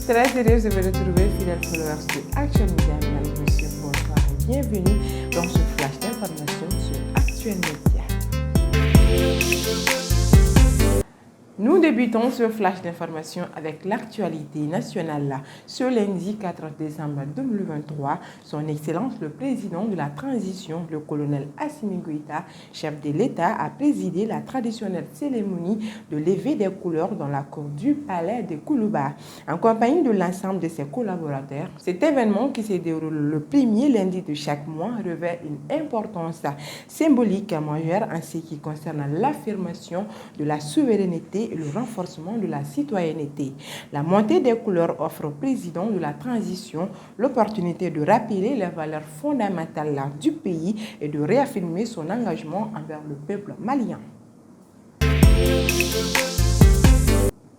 Très heureuse de vous retrouver, fidèles followers de Actuel Média. Mesdames et messieurs, bonsoir et bienvenue dans ce flash d'information sur Actuel Média. Nous débutons ce flash d'information avec l'actualité nationale. Ce lundi 4 décembre 2023, son Excellence le Président de la Transition, le colonel Assimi Goïta, chef de l'État, a présidé la traditionnelle cérémonie de levée des couleurs dans la cour du palais de Koulouba, en compagnie de l'ensemble de ses collaborateurs. Cet événement qui se déroule le premier lundi de chaque mois revêt une importance symbolique majeure en ce qui concerne l'affirmation de la souveraineté et le renforcement de la citoyenneté. La montée des couleurs offre au président de la transition l'opportunité de rappeler les valeurs fondamentales du pays et de réaffirmer son engagement envers le peuple malien.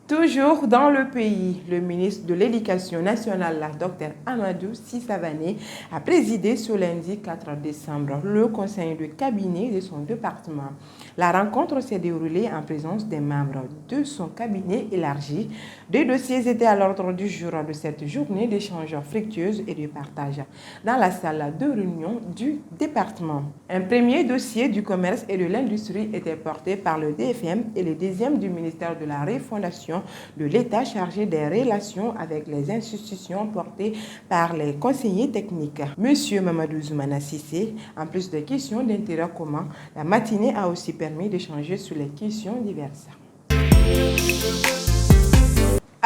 Toujours dans le pays, le ministre de l'Éducation nationale, Dr Amadou Sissavané, a présidé ce lundi 4 décembre le conseil de cabinet de son département. La rencontre s'est déroulée en présence des membres de son cabinet élargi. Deux dossiers étaient à l'ordre du jour de cette journée d'échange fructueuse et de partage dans la salle de réunion du département. Un premier dossier du commerce et de l'industrie était porté par le DFM et le deuxième du ministère de la Refondation de l'État chargé des relations avec les institutions portées par les conseillers techniques. Monsieur Mamadou Zoumana Sissé, en plus des questions d'intérêt commun, la matinée a aussi permis d'échanger sur les questions diverses.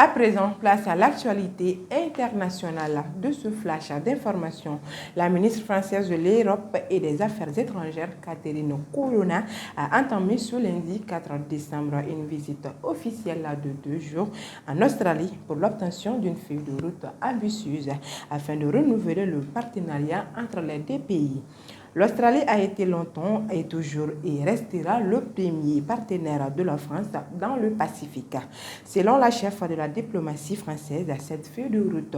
À présent, place à l'actualité internationale de ce flash d'information. La ministre française de l'Europe et des Affaires étrangères, Catherine Colonna, a entamé ce lundi 4 décembre une visite officielle de 2 jours en Australie pour l'obtention d'une feuille de route ambitieuse afin de renouveler le partenariat entre les deux pays. L'Australie a été longtemps et toujours et restera le premier partenaire de la France dans le Pacifique. Selon la chef de la diplomatie française, cette feuille de route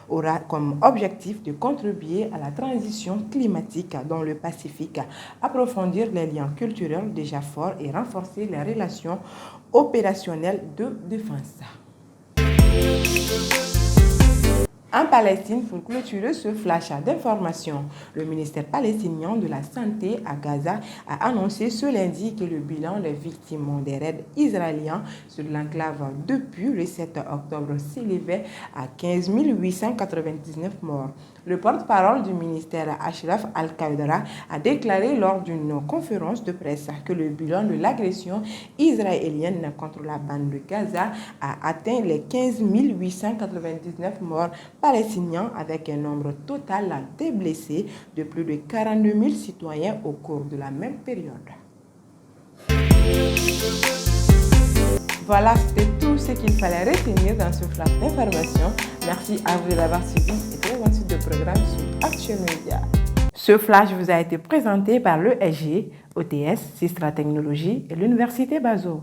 aura comme objectif de contribuer à la transition climatique dans le Pacifique, approfondir les liens culturels déjà forts et renforcer les relations opérationnelles de défense. En Palestine, pour clôturer ce flash d'information, le ministère palestinien de la Santé à Gaza a annoncé ce lundi que le bilan des victimes des raids israéliens sur l'enclave depuis le 7 octobre s'élevait à 15 899 morts. Le porte-parole du ministère, Ashraf Al-Qadra, a déclaré lors d'une conférence de presse que le bilan de l'agression israélienne contre la bande de Gaza a atteint les 15 899 morts palestiniens avec un nombre total de blessés de plus de 42 000 citoyens au cours de la même période. Voilà, c'était tout ce qu'il fallait retenir dans ce flash d'information. Merci à vous d'avoir suivi et très bonne suite de programme sur Actuel Média. Ce flash vous a été présenté par l'ESG, OTS, Sistra Technologies et l'Université Bazo.